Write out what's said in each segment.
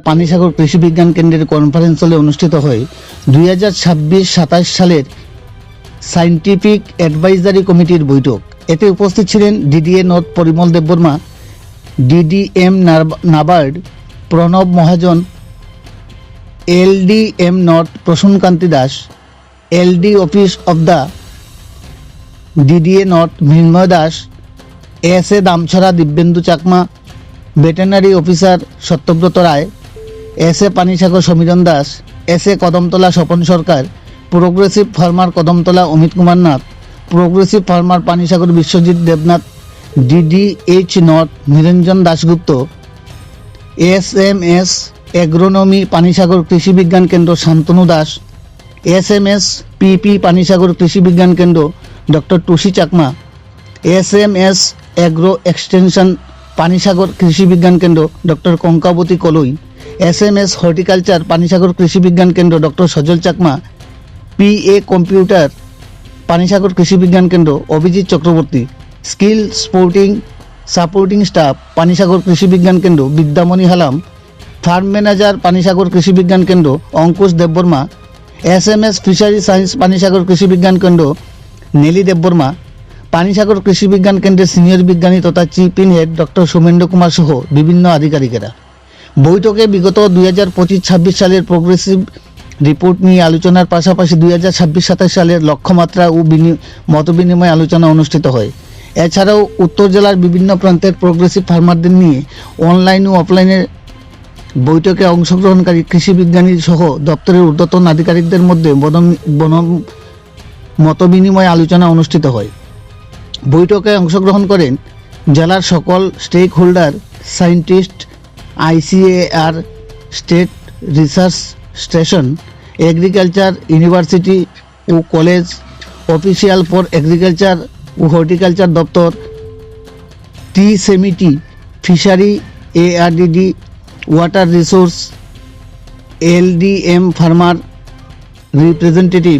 পানিসাগর কৃষি বিজ্ঞান কেন্দ্রের কনফারেন্স হলে অনুষ্ঠিত হয় 2026-27 সালের সায়েন্টিফিক অ্যাডভাইজারি কমিটির বৈঠক। এতে উপস্থিত ছিলেন DDA North Parimal Debbarma, DDM NABARD Pranab Mahajan, LDM North Prasunkanti Das, LD office of the DDA North Mrinmoy Das, SA Damchhara Dibyendu Chakma, veterinary officer Satyabrata Roy, SA Panisagar Samiran Das, SA Kadamtala Swapan Sarkar, progressive farmer Kadamtala Amit Kumar Nath, progressive farmer Panisagar Biswajit Debnath, DDH North Niranjan Dasgupta, SMS agronomy Panisagar Krishi Vigyan Kendra Santanu Das, SMS PP Panisagar Krishi Vigyan Kendra doctor Tusi Chakma, SMS agro extension Panisagar Krishi Vigyan Kendra doctor Kankabati Kalai, SMS horticulture Panisagar Krishi Vigyan Kendra doctor Sajal Chakma, PA computer Panisagar Krishi Vigyan Kendra Abhijit Chakraborty, skill sporting supporting staff Panisagar Krishi Vigyan Kendra Bidyamani Halam, farm manager Panisagar Krishi Vigyan Kendra Ankush Debbarma, SMS fishery science Panisagar Krishi Vigyan কেন্দ্র নেলি দেববর্মা, পানিসাগর কৃষি বিজ্ঞান কেন্দ্রের senior বিজ্ঞানী তথা chief in head doctor Somendra Kumar সহ বিভিন্ন আধিকারিকেরা। বৈঠকে বিগত 2025-26 সালের প্রোগ্রেসিভ রিপোর্ট নিয়ে আলোচনার পাশাপাশি 2026-27 সালের লক্ষ্যমাত্রা ও মতবিনিময় আলোচনা অনুষ্ঠিত হয়। এছাড়াও উত্তর জেলার বিভিন্ন প্রান্তের প্রোগ্রেসিভ ফার্মারদের নিয়ে অনলাইন ও অফলাইনে বৈঠকে অংশগ্রহণকারী কৃষি বিজ্ঞানী সহ দপ্তরের ঊর্ধ্বতন আধিকারিকদের মধ্যে মতবিনিময় আলোচনা অনুষ্ঠিত হয়। বৈঠকে অংশগ্রহণ করেন জেলার সকল stakeholder, scientist, ICAR, state research station, agriculture university ও কলেজ, অফিসিয়াল ফর এগ্রিকালচার ও হর্টিকালচার দপ্তর, T SAMETI, fishery, ARDD, water resource, LDM farmer representative,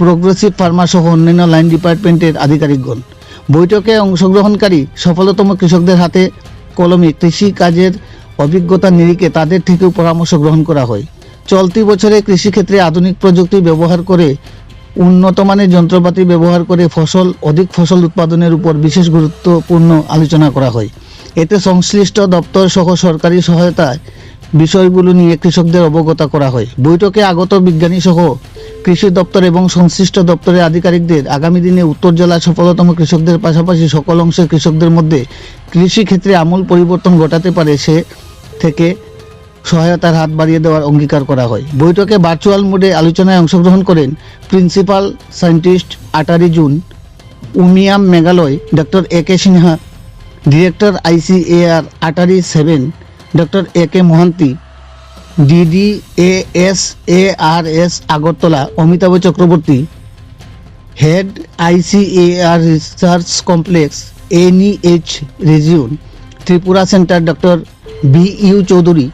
progressive farmer সহ অন্যান্য লাইন ডিপার্টমেন্টের আধিকারিকগণ। বৈঠকে অংশগ্রহণকারী সফলতম কৃষকদের হাতে কলমে কৃষি কাজের অভিজ্ঞতা নিরিখে তাদের থেকেও পরামর্শ গ্রহণ করা হয়। চলতি বছরে কৃষিক্ষেত্রে আধুনিক প্রযুক্তি ব্যবহার করে উন্নত মানের যন্ত্রপাতি ব্যবহার করে অধিক ফসল উৎপাদনের উপর বিশেষ গুরুত্বপূর্ণ আলোচনা করা হয়। এতে সংশ্লিষ্ট দপ্তর সহ সরকারি সহায়তায় বিষয়গুলো নিয়ে কৃষকদের অবগত করা হয়। বৈঠকে আগত বিজ্ঞানী সহ কৃষি দপ্তর এবং সংশ্লিষ্ট দপ্তরের আধিকারিকদের আগামী দিনে উত্তর জেলার সফলতম কৃষকদের পাশাপাশি সকল অংশের কৃষকদের মধ্যে কৃষিক্ষেত্রে আমূল পরিবর্তন ঘটাতে পারে সে থেকে সহায়তার হাত বাড়িয়ে দেওয়ার অঙ্গীকার করা হয়। বৈঠকে ভার্চুয়াল মোডে আলোচনায় অংশগ্রহণ করেন principal scientist ATARI zone, Umiam Meghalaya doctor A K Sinha, director ICAR ATARI 7 doctor A K Mohanty, DDASARS Agartala Amitabh Chakraborty, head ICAR research complex NEH region Tripura centre doctor B U Chowdhury,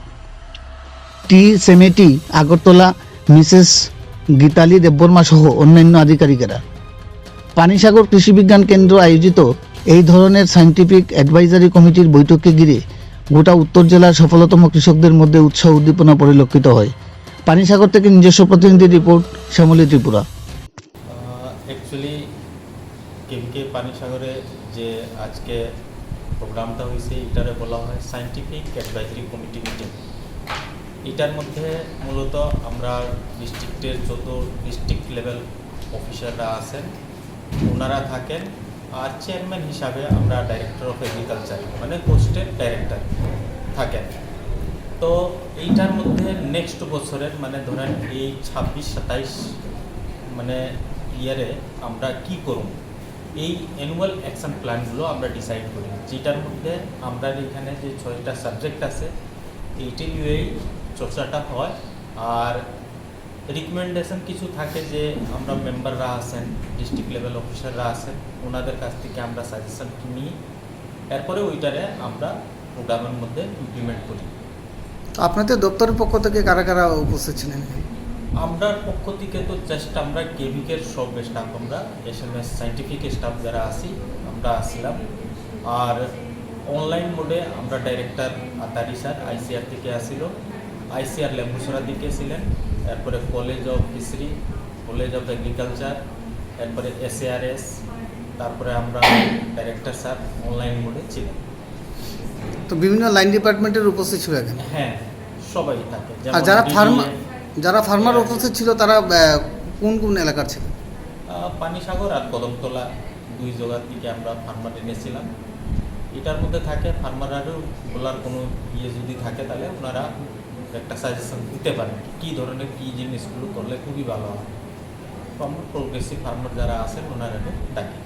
T SAMETI Agartala Mrs Gitali Debbarma সহ অন্যান্য আধিকারিকেরা। পানিসাগর কৃষি বিজ্ঞান কেন্দ্র আয়োজিত এই ধরনের সায়েন্টিফিক অ্যাডভাইজারি কমিটির বৈঠককে ঘিরে গোটা উত্তর জেলার সফলতম কৃষকদের মধ্যে উৎসাহ উদ্দীপনা পরিলক্ষিত হয়। পানিসাগর থেকে নিজস্ব প্রতিনিধি রিপোর্ট, শ্যামলী ত্রিপুরা। অ্যাকচুয়ালি কেমকে পানিসাগরে যে আজকে প্রোগ্রামটা হয়েছে এটারে বলা হয় সায়েন্টিফিক অ্যাডভাইজারি কমিটি মিটিং। এটার মধ্যে মূলত আমরা ডিস্ট্রিক্টের যত ডিস্ট্রিক্ট লেভেল অফিসাররা আছেন ওনারা থাকেন, আর চেয়ারম্যান হিসাবে আমরা ডাইরেক্টর অফ এগ্রিকালচার মানে পোস্টের ডাইরেক্টর থাকেন। তো এইটার মধ্যে নেক্সট বছরের মানে ধরেন এই 26-27 মানে ইয়ারে আমরা কি করব এই অ্যানুয়াল অ্যাকশন প্ল্যানগুলো আমরা ডিসাইড করি, যেটার মধ্যে আমরা এখানে যে 6টা সাবজেক্ট আছে এইটা নিয়েই চর্চাটা হয়। আর রিকমেন্ডেশন কিছু থাকে যে আমরা মেম্বাররা আছেন, ডিস্ট্রিক্ট লেভেল অফিসাররা আছেন, ওনাদের কাছ থেকে আমরা সাজেশন নিই, এরপরে ওইটারে আমরা প্রোগ্রামের মধ্যে ইমপ্লিমেন্ট করি। আপনাদের দপ্তরের পক্ষ থেকে কারা কারা উপস্থিত ছিলেন? আমরা পক্ষ থেকে তো জাস্ট আমরা কেভিকের সব স্টাফ, আমরা এসএমএস সায়েন্টিফিক স্টাফ যারা আছি আমরা আসছিলাম। আর অনলাইন মোডে আমরা ডাইরেক্টর আতারি স্যার আইসিআর থেকে আসিল, ICR লেম্বুসরা দিকে ছিলেন, এরপরে college of fishery, college of agriculture, এরপরে SARS, তারপরে আমরা ডাইরেক্টর স্যার অনলাইন মোডে ছিলেন। তো বিভিন্ন লাইন ডিপার্টমেন্টের উপস্থিত ছিল এখানে। হ্যাঁ, সবাই থাকে। আর যারা DDA, যারা ফার্মার উপস্থিত ছিল তারা কোন কোন এলাকার ছিল? পানিসাগর আর কদমতলা, দুই জায়গার দিকে আমরা ফার্মার এনেছিলাম। এটার মধ্যে থাকে ফার্মারও বলার কোনো যদি থাকে তাহলে ওনারা একটা সাজেশন দিতে পারেন কী ধরনের কী জিনিসগুলো করলে খুবই ভালো হয়। প্রোগ্রেসিভ ফার্মার যারা আছেন ওনারা ডাকি।